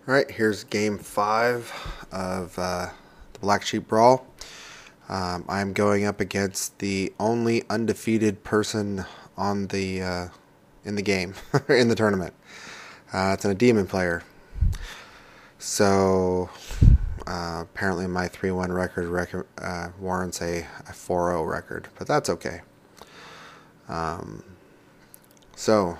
Alright, here's game 5 of the Black Sheep Brawl. I'm going up against the only undefeated person on the in the game, in the tournament. It's a demon player. So, apparently my 3-1 record warrants a 4-0 record, but that's okay. Let's go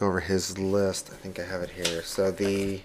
over his list. I think I have it here. So the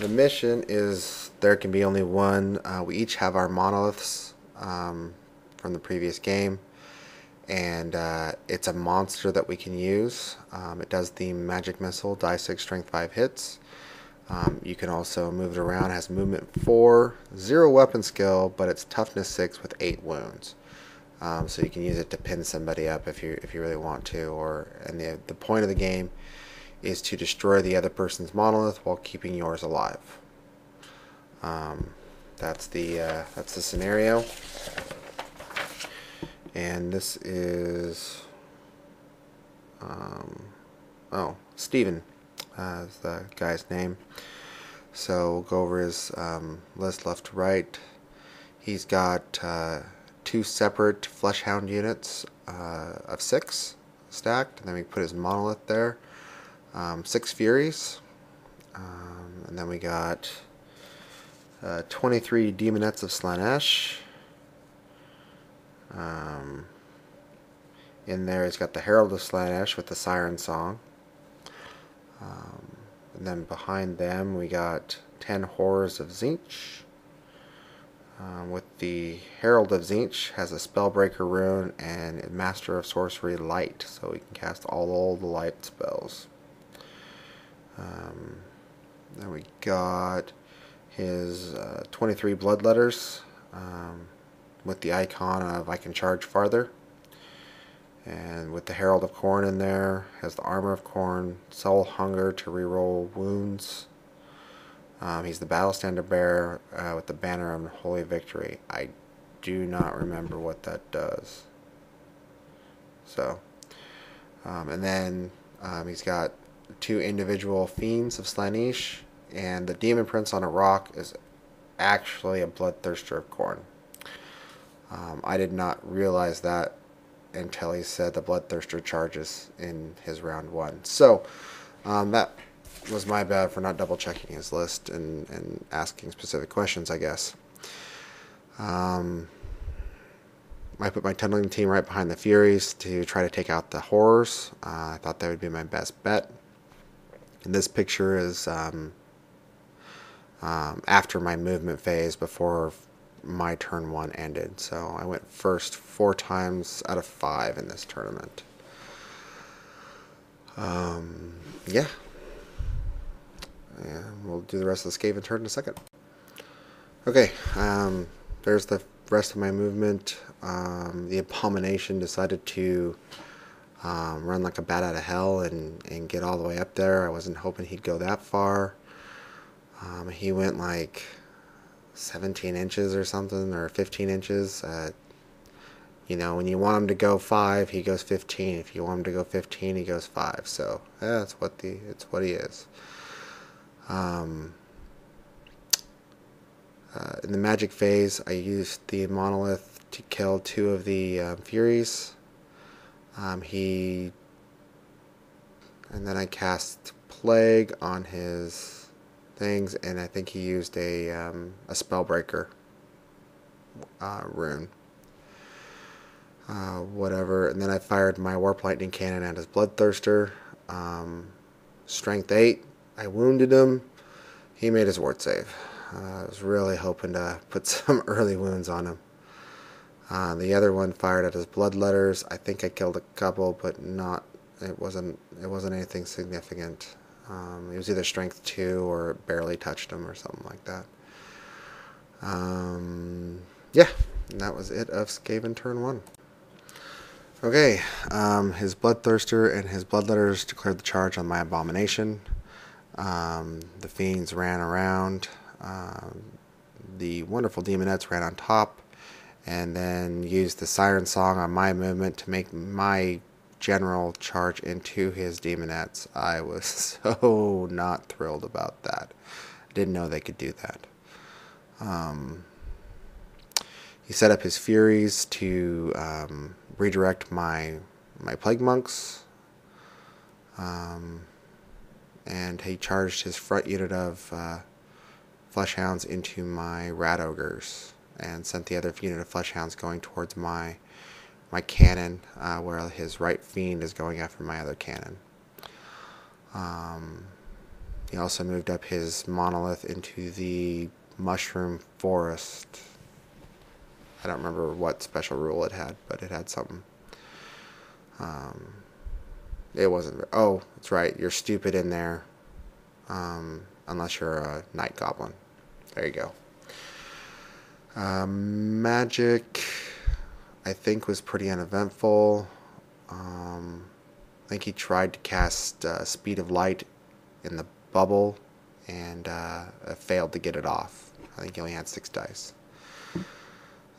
mission is there can be only one. We each have our monoliths from the previous game, and it's a monster that we can use. It does the magic missile, die 6, strength 5 hits. You can also move it around. It has movement 4, 0 weapon skill, but it's toughness 6 with 8 wounds. So you can use it to pin somebody up if you really want to. And the point of the game is to destroy the other person's monolith while keeping yours alive. That's the scenario. And this is Steven is the guy's name. So we'll go over his list left to right. He's got 2 separate Fleshhound units of 6 stacked, and then we put his monolith there. 6 Furies, and then we got 23 Demonettes of Slaanesh. In there he's got the Herald of Slaanesh with the Siren Song. And then behind them we got 10 Horrors of Tzeentch. With the Herald of Tzeentch has a Spellbreaker rune and Master of Sorcery Light, so he can cast all the light spells. Then we got his 23 Bloodletters with the icon of I can charge farther. And with the Herald of Khorne in there, has the Armor of Khorne, Soul Hunger to reroll wounds. He's the Battle Standard Bearer with the Banner of Holy Victory. I do not remember what that does. So, and then he's got 2 individual Fiends of Slaanesh, and the Demon Prince on a rock is actually a Bloodthirster of Khorne. I did not realize that until he said the Bloodthirster charges in his round 1. So that was my bad for not double checking his list and asking specific questions, I guess. I put my tunneling team right behind the Furies to try to take out the Horrors. I thought that would be my best bet. And this picture is after my movement phase, before my turn 1 ended. So I went first 4 times out of 5 in this tournament. Yeah. And we'll do the rest of the Skaven turn in a second. Okay, there's the rest of my movement. The Abomination decided to run like a bat out of hell and get all the way up there. I wasn't hoping he'd go that far. He went like 17 inches or something, or 15 inches. You know, when you want him to go 5, he goes 15. If you want him to go 15, he goes 5. So yeah, it's what he is. In the magic phase, I used the monolith to kill 2 of the Furies. And then I cast Plague on his things, and I think he used a Spellbreaker rune. Whatever. And then I fired my Warp Lightning Cannon at his Bloodthirster. Strength 8. I wounded him. He made his ward save. I was really hoping to put some early wounds on him. The other one fired at his Bloodletters. I think I killed a couple, but it wasn't anything significant. It was either strength 2 or it barely touched him or something like that. Yeah, and that was it of Skaven turn 1. Okay, his Bloodthirster and his Bloodletters declared the charge on my Abomination. The Fiends ran around. The wonderful Demonettes ran on top, and then used the Siren Song on my movement to make my general charge into his demonettes. I was so not thrilled about that. I didn't know they could do that. He set up his Furies to redirect my Plague Monks. And he charged his front unit of Fleshhounds into my Rat Ogres and sent the other unit of Fleshhounds going towards my cannon, where his right fiend is going after my other cannon. He also moved up his monolith into the mushroom forest. I don't remember what special rule it had, but it had something. It wasn't. Oh, that's right. You're stupid in there, unless you're a night goblin. There you go. Magic, I think, was pretty uneventful. I think he tried to cast Speed of Light in the bubble and failed to get it off. I think he only had 6 dice.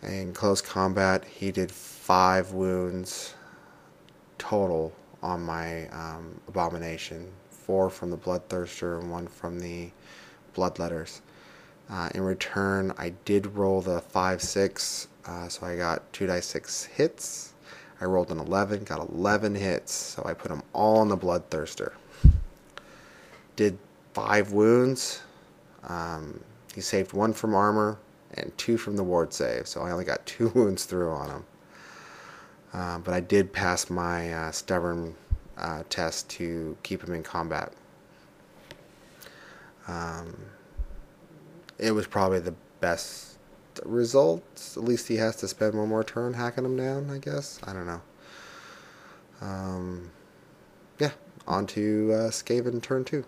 In close combat, he did 5 wounds total on my Abomination. 4 from the Bloodthirster and 1 from the Bloodletters. In return, I did roll the 5-6, so I got 2 dice 6 hits. I rolled an 11, got 11 hits, so I put them all on the Bloodthirster. Did 5 wounds. He saved 1 from armor and 2 from the ward save, so I only got 2 wounds through on him. But I did pass my stubborn test to keep him in combat. It was probably the best result. At least he has to spend one more turn hacking him down, I guess. I don't know. Yeah, on to Skaven turn 2.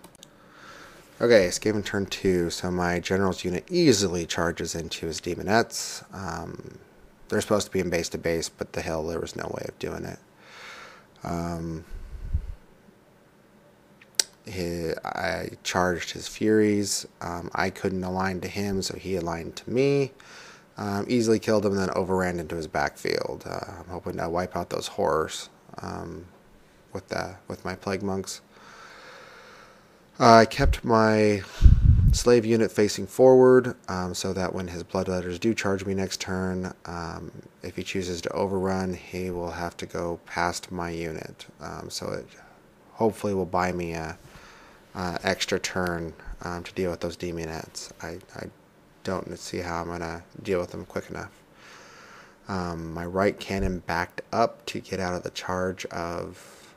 Okay, Skaven turn 2. So my general's unit easily charges into his demonettes. They're supposed to be in base to base, but the hell, there was no way of doing it. I charged his Furies. I couldn't align to him, so he aligned to me. Easily killed him, and then overran into his backfield. I'm hoping to wipe out those horrors with my Plague Monks. I kept my slave unit facing forward, so that when his Bloodletters do charge me next turn, if he chooses to overrun, he will have to go past my unit. So it hopefully will buy me a extra turn to deal with those demonettes. I don't see how I'm going to deal with them quick enough. My right cannon backed up to get out of the charge of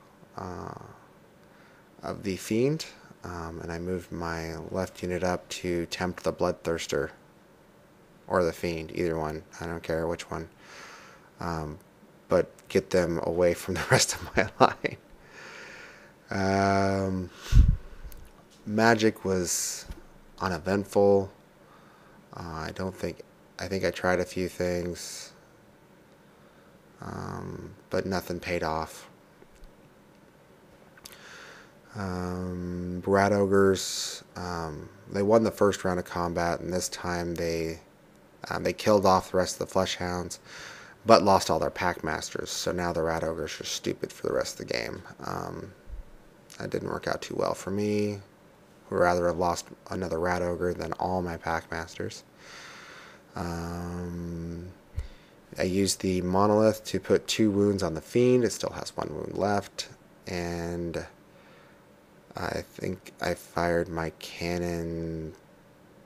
the fiend. And I moved my left unit up to tempt the Bloodthirster or the Fiend, either one. I don't care which one. But get them away from the rest of my line. Magic was uneventful. I think I tried a few things, but nothing paid off. Rat Ogres, they won the first round of combat, and this time they killed off the rest of the Fleshhounds, but lost all their Packmasters, so now the Rat Ogres are stupid for the rest of the game. That didn't work out too well for me. Would rather have lost another Rat Ogre than all my Packmasters. I used the Monolith to put 2 wounds on the Fiend. It still has 1 wound left, and I think I fired my cannon.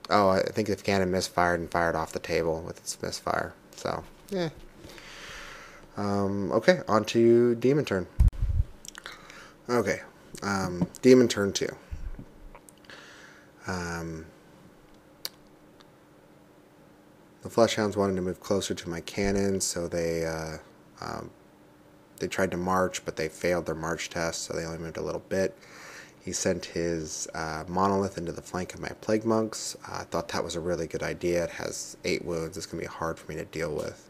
Oh, I think the cannon misfired and fired off the table with its misfire. So, yeah. Okay, on to Demon turn. Okay, Demon turn 2. The Fleshhounds wanted to move closer to my cannon, so they tried to march, but they failed their march test, so they only moved a little bit. He sent his Monolith into the flank of my Plague Monks. I thought that was a really good idea. It has 8 wounds. It's going to be hard for me to deal with.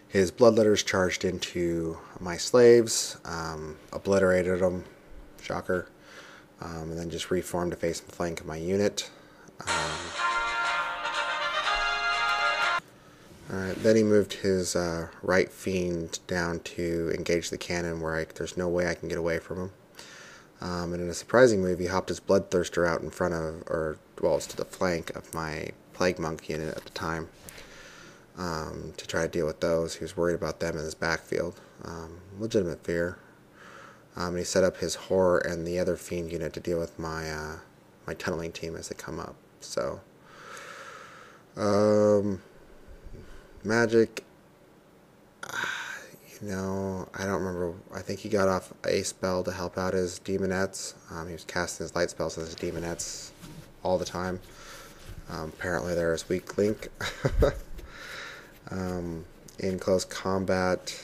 His Bloodletters charged into my slaves, obliterated them, shocker, and then just reformed to face the flank of my unit. Alright, then he moved his right fiend down to engage the cannon where there's no way I can get away from him. And in a surprising move, he hopped his Bloodthirster out in front of, or, well, it's to the flank of my Plague Monk unit at the time, to try to deal with those. He was worried about them in his backfield. Legitimate fear. And he set up his Horror and the other Fiend unit to deal with my my tunneling team as they come up. So, Magic, you know, I don't remember. I think he got off a spell to help out his Demonettes. He was casting his light spells on his Demonettes all the time. Apparently they're his weak link. In close combat,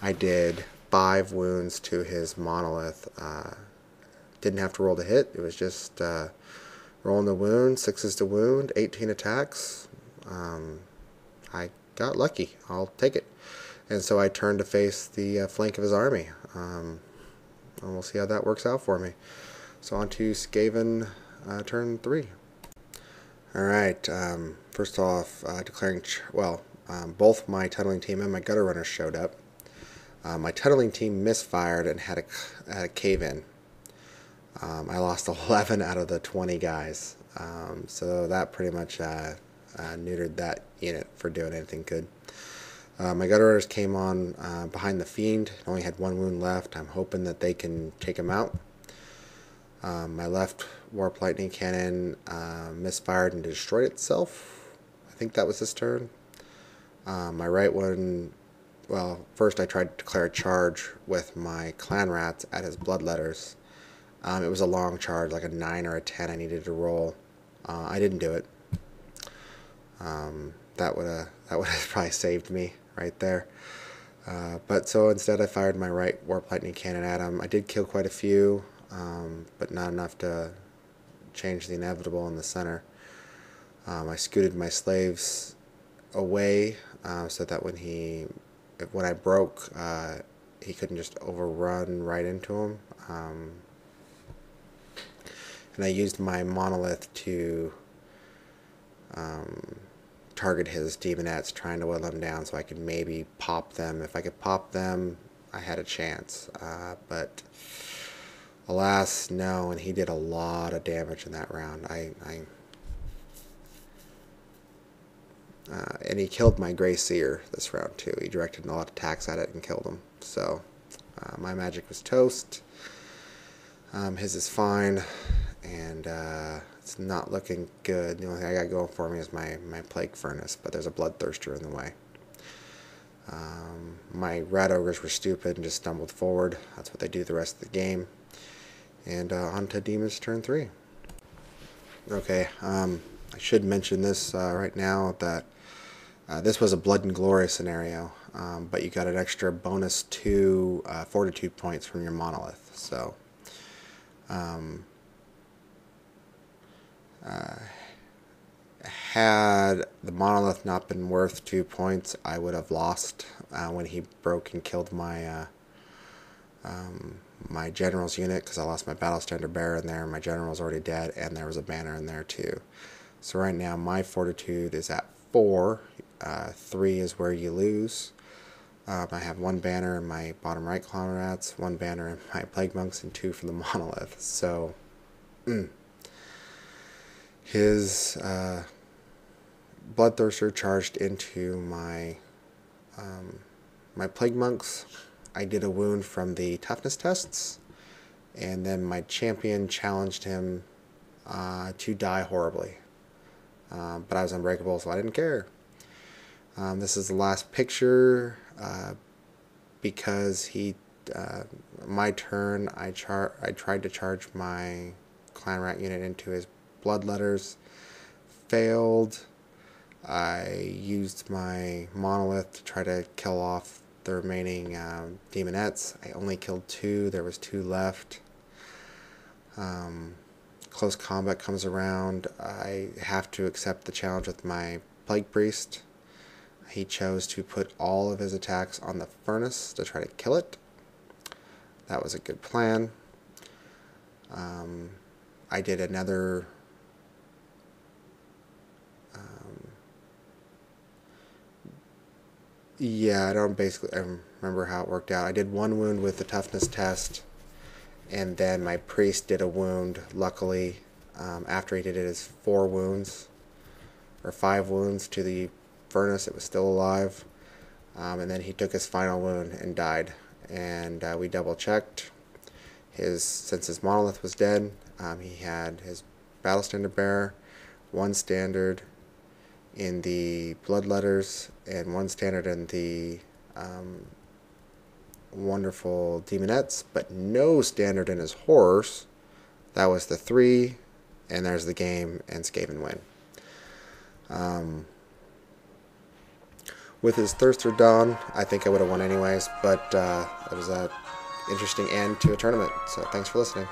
I did 5 wounds to his Monolith. Didn't have to roll to hit. It was just rolling the wound, 6s to wound, 18 attacks. I got lucky. I'll take it. And so I turned to face the flank of his army. And we'll see how that works out for me. So on to Skaven turn 3. Alright, first off, declaring, both my tunneling team and my gutter runners showed up. My tunneling team misfired and had a cave-in. I lost 11 out of the 20 guys. So that pretty much neutered that unit for doing anything good. My gutter runners came on behind the Fiend. Only had 1 wound left. I'm hoping that they can take him out. My left Warp Lightning Cannon misfired and destroyed itself. I think that was his turn. My right one, well, first I tried to declare a charge with my Clan Rats at his Bloodletters. It was a long charge, like a 9 or a 10 I needed to roll. I didn't do it. That would have probably saved me right there. But so instead I fired my right Warp Lightning Cannon at him. I did kill quite a few, but not enough to change the inevitable in the center. I scooted my slaves away so that when I broke, he couldn't just overrun right into him. And I used my Monolith to target his Demonettes, trying to whittle them down so I could maybe pop them. If I could pop them, I had a chance. But alas, no, and he did a lot of damage in that round. And he killed my Grey Seer this round too. He directed a lot of attacks at it and killed him. So my magic was toast. His is fine, and it's not looking good. The only thing I got going for me is my Plague Furnace, but there's a Bloodthirster in the way. My Rat Ogres were stupid and just stumbled forward. That's what they do the rest of the game. And on to Demons turn 3. Okay, I should mention this right now that this was a Blood and Glory scenario, but you got an extra bonus 2 Fortitude points from your Monolith. So, had the Monolith not been worth 2 points, I would have lost when he broke and killed my my General's unit, because I lost my Battle Standard Bearer in there. My General's already dead, and there was a banner in there too. So right now my Fortitude is at 4. 3 is where you lose. I have 1 banner in my bottom right Clan Rats, 1 banner in my Plague Monks, and 2 for the Monolith. So, his Bloodthirster charged into my my Plague Monks. I did a wound from the toughness tests, and then my champion challenged him to die horribly. But I was unbreakable, so I didn't care. This is the last picture because my turn, I tried to charge my Clan Rat unit into his Bloodletters, failed. I used my Monolith to try to kill off the remaining Demonettes. I only killed 2. There was 2 left. Close combat comes around. I have to accept the challenge with my Plague Priest. He chose to put all of his attacks on the Furnace to try to kill it. That was a good plan. I did another Yeah, I don't basically I remember how it worked out. I did one wound with the toughness test, and then my priest did a wound. Luckily, after he did his 4 wounds or 5 wounds to the furnace, it was still alive. And then he took his final wound and died. And we double checked. Since his monolith was dead, he had his battle standard bearer, 1 standard in the bloodletters, and 1 standard in the wonderful demonettes, but no standard in his horse. That was the 3, and there's the game, and Skaven win. With his Thirster Dawn, I think I would have won anyways, but it was an interesting end to a tournament, so thanks for listening.